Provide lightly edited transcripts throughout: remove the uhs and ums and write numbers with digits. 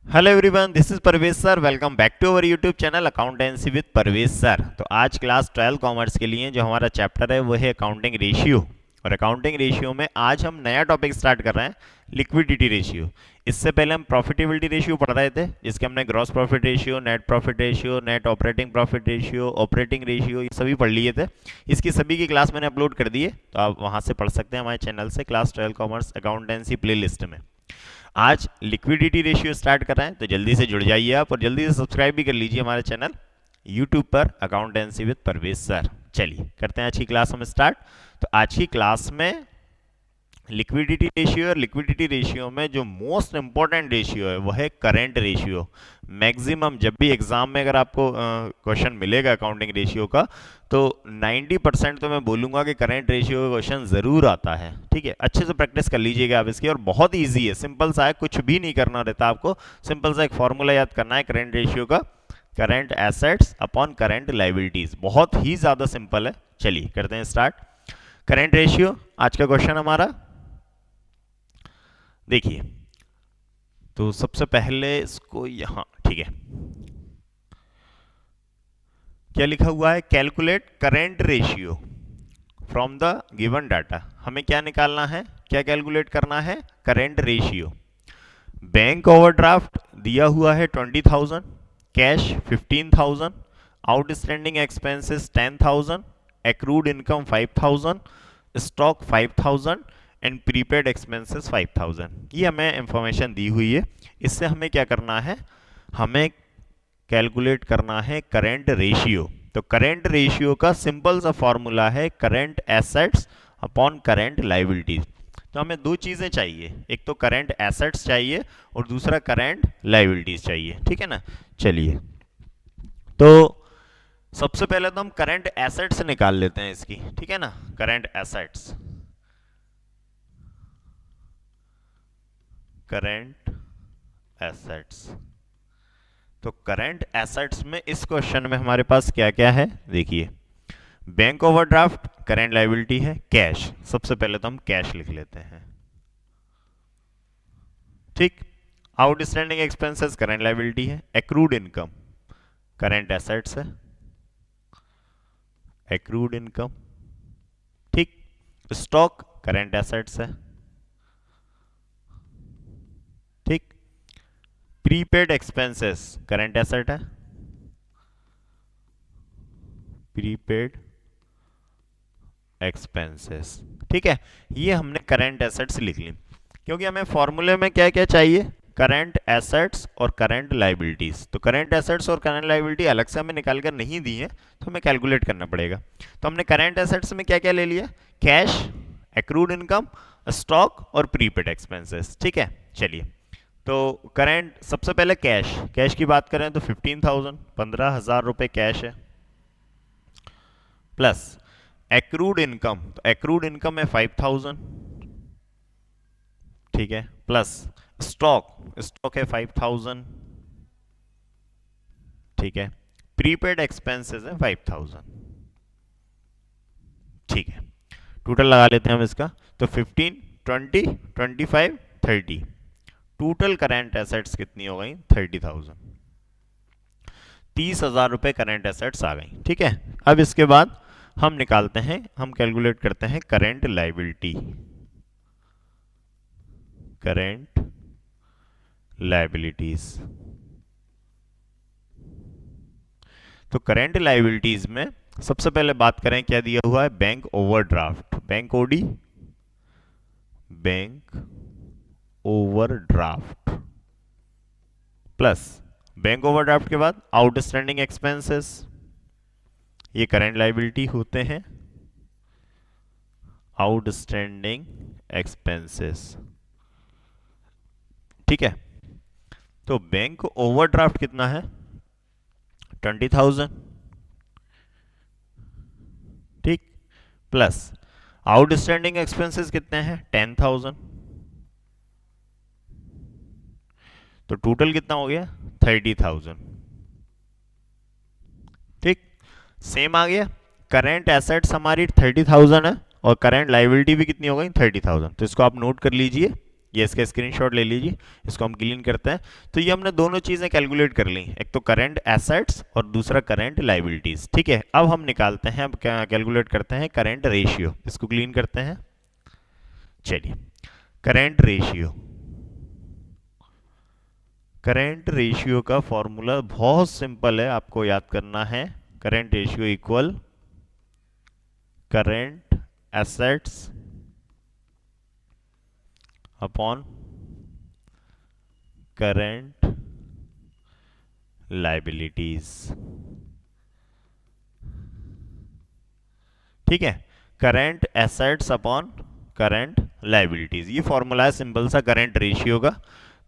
Hello everyone, this is Parvez sir. Welcome back to our YouTube channel accountancy with Parvez sir. तो आज class 12 commerce के लिए जो हमारा चैप्टर है वो है अकाउंटिंग रेशियो। और अकाउंटिंग रेशियो में आज हम नया टॉपिक स्टार्ट कर रहे हैं, लिक्विडिटी रेशियो। इससे पहले हम प्रॉफिटेबिलिटी रेशियो पढ़ रहे थे, जिसके हमने gross profit ratio, net profit ratio, net operating profit ratio, operating ratio, ये सभी पढ़ लिए थे। इसकी सभी की क्लास मैंने अपलोड कर दी है, तो आप वहाँ से पढ़ सकते हैं हमारे चैनल से, क्लास 12 कॉमर्स अकाउंटेंसी प्ले में। आज लिक्विडिटी रेशियो स्टार्ट कर रहे हैं, तो जल्दी से जुड़ जाइए आप, और जल्दी से सब्सक्राइब भी कर लीजिए हमारे चैनल यूट्यूब पर अकाउंटेंसी विद परवेज सर। चलिए करते हैं आज की क्लास हम स्टार्ट। तो आज की क्लास में लिक्विडिटी रेशियो, और लिक्विडिटी रेशियो में जो मोस्ट इंपॉर्टेंट रेशियो है वो है करेंट रेशियो। मैक्सिमम जब भी एग्जाम में अगर आपको क्वेश्चन मिलेगा अकाउंटिंग रेशियो का, तो 90% तो मैं बोलूंगा कि करेंट रेशियो का क्वेश्चन जरूर आता है। ठीक है, अच्छे से प्रैक्टिस कर लीजिएगा आप इसकी, और बहुत ईजी है, सिंपल सा है, कुछ भी नहीं करना रहता आपको। सिंपल सा एक फॉर्मूला याद करना है करेंट रेशियो का, current assets upon current liabilities. बहुत ही ज्यादा सिंपल है। चलिए करते हैं स्टार्ट। करेंट रेशियो आज का क्वेश्चन हमारा देखिए। तो सबसे पहले इसको यहां, ठीक है, क्या लिखा हुआ है, calculate current ratio from the given data. हमें क्या निकालना है, क्या कैलकुलेट करना है, करेंट रेशियो। बैंक ओवरड्राफ्ट दिया हुआ है 20,000, cash 15,000, outstanding expenses 10,000, accrued income 5,000, stock 5,000 and prepaid expenses 5,000। ये हमें इंफॉर्मेशन दी हुई है। इससे हमें क्या करना है, हमें कैलकुलेट करना है करेंट रेशियो। तो करेंट रेशियो का सिंपल सा फॉर्मूला है current assets upon current liabilities. तो हमें दो चीजें चाहिए, एक तो करेंट एसेट्स चाहिए और दूसरा करेंट लाइबिलिटीज चाहिए। ठीक है ना। चलिए, तो सबसे पहले तो हम करेंट एसेट्स निकाल लेते हैं इसकी। ठीक है ना, करेंट एसेट्स, करेंट एसेट्स। तो करंट एसेट्स में इस क्वेश्चन में हमारे पास क्या क्या है, देखिए। बैंक ओवरड्राफ्ट करंट लायबिलिटी है, कैश, सबसे पहले तो हम कैश लिख लेते हैं। ठीक, आउटस्टैंडिंग एक्सपेंसेस करंट लायबिलिटी है, एक्रूड इनकम करंट एसेट्स है, एक्रूड इनकम। ठीक, स्टॉक करंट एसेट्स है। ठीक, प्रीपेड एक्सपेंसेस करंट एसेट है, प्रीपेड एक्सपेंसेस। ठीक है, ये हमने करंट एसेट्स लिख ली, क्योंकि हमें फॉर्मूले में क्या क्या चाहिए, करंट एसेट्स और करंट लाइबिलिटीज। तो करंट एसेट्स और करंट लाइबिलिटी अलग से हमें निकाल कर नहीं दी है, तो हमें कैलकुलेट करना पड़ेगा। तो हमने करंट एसेट्स में क्या क्या ले लिया, कैश, एक्रूड इनकम, स्टॉक और प्रीपेड एक्सपेंसेस। ठीक है, चलिए। तो करंट, सबसे पहले कैश, कैश की बात करें तो 15,000, 15,000 रुपए कैश है, प्लस एक्रूड इनकम, तो एक्रूड इनकम है 5,000। ठीक है, प्लस स्टॉक, स्टॉक है 5,000। ठीक है, प्रीपेड एक्सपेंसेस है 5,000। ठीक है, टोटल लगा लेते हैं हम इसका। तो 15, 20, 25, 30, टोटल करंट एसेट्स कितनी हो गई, 30,000। 30,000 रुपए करंट एसेट्स आ गई। ठीक है, अब इसके बाद हम निकालते हैं, हम कैलकुलेट करते हैं करंट लायबिलिटी, करंट लायबिलिटीज। तो करंट लायबिलिटीज में सबसे पहले बात करें, क्या दिया हुआ है, bank overdraft, bank OD, bank overdraft, plus bank overdraft के बाद आउटस्टैंडिंग एक्सपेंसेस, ये करंट लायबिलिटी होते हैं, आउटस्टैंडिंग एक्सपेंसेस। ठीक है, तो बैंक ओवरड्राफ्ट कितना है, 20,000। ठीक, प्लस आउटस्टैंडिंग एक्सपेंसेस कितने हैं, 10,000। तो टोटल कितना हो गया, 30,000। ठीक, सेम आ गया। करंट एसेट्स हमारी 30,000 है और करंट लायबिलिटी भी कितनी हो गई, 30,000। तो इसको आप नोट कर लीजिए, ये इसका स्क्रीनशॉट ले लीजिए, इसको हम क्लीन करते हैं। तो ये हमने दोनों चीज़ें कैलकुलेट कर ली, एक तो करंट एसेट्स और दूसरा करंट लाइबिलिटीज़। ठीक है, अब हम निकालते हैं, अब क्या कैलकुलेट करते हैं करंट रेशियो। इसको क्लीन करते हैं। चलिए, करंट रेशियो, करंट रेशियो का फॉर्मूला बहुत सिंपल है, आपको याद करना है। Current ratio equal current assets upon current liabilities. ठीक है, current assets upon current liabilities, ये फॉर्मूला है सिंपल सा करंट रेशियो का।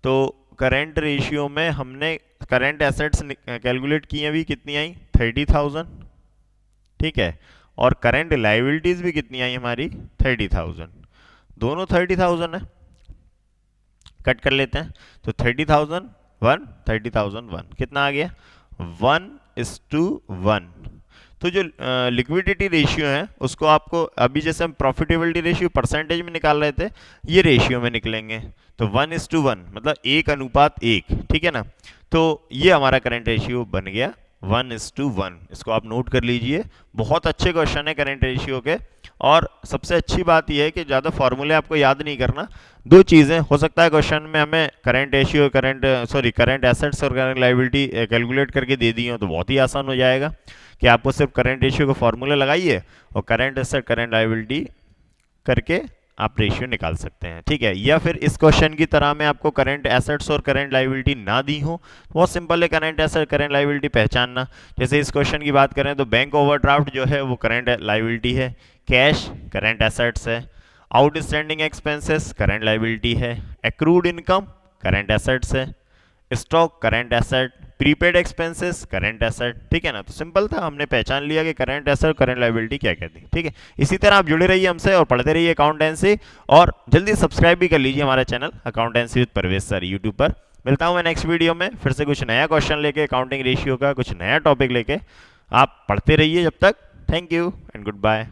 तो करंट रेशियो में हमने करंट एसेट्स कैलकुलेट की अभी, कितनी आई 30,000। ठीक है, और करंट लाइबिलिटीज भी कितनी आई हमारी 30,000, दोनों 30,000 है। कट कर लेते हैं, तो 30,001 30,001 कितना आ गया 1:1। तो जो लिक्विडिटी रेशियो है उसको आपको अभी जैसे हम प्रॉफिटेबिलिटी रेशियो परसेंटेज में निकाल रहे थे, ये रेशियो में निकलेंगे। तो 1:1 मतलब 1:1। ठीक है ना, तो ये हमारा करंट रेशियो बन गया 1:1। इसको आप नोट कर लीजिए, बहुत अच्छे क्वेश्चन है करंट रेशियो के। और सबसे अच्छी बात यह है कि ज़्यादा फॉर्मूले आपको याद नहीं करना, दो चीज़ें हो सकता है क्वेश्चन में हमें करंट रेशियो करंट एसेट्स और करंट लाइबिलिटी कैलकुलेट करके दे दी हो, तो बहुत ही आसान हो जाएगा कि आपको सिर्फ करंट रेशियो का फॉर्मूला लगाइए और करंट एसेट करंट लाइबिलिटी करके आप रेशियो निकाल सकते हैं। ठीक है, या फिर इस क्वेश्चन की तरह में आपको करंट एसेट्स और करंट लाइबिलिटी ना दी हो, बहुत सिंपल है करंट एसेट करंट लाइबिलिटी पहचानना। जैसे इस क्वेश्चन की बात करें तो बैंक ओवरड्राफ्ट जो है वो करंट लाइबिलिटी है, कैश करंट एसेट्स है, आउटस्टैंडिंग एक्सपेंसेस करंट लाइबिलिटी है, एक्रूड इनकम करंट एसेट्स है, stock current asset, prepaid expenses current asset. ठीक है ना, तो सिंपल था, हमने पहचान लिया कि करंट एसेट करंट लाइबिलिटी क्या कहती है। ठीक है, इसी तरह आप जुड़े रहिए हमसे और पढ़ते रहिए अकाउंटेंसी, और जल्दी सब्सक्राइब भी कर लीजिए हमारा channel accountancy with Parvez sir YouTube पर। मिलता हूं मैं नेक्स्ट वीडियो में फिर से कुछ नया क्वेश्चन लेके, अकाउंटिंग रेशियो का कुछ नया टॉपिक लेके। आप पढ़ते रहिए जब तक। Thank you and good bye.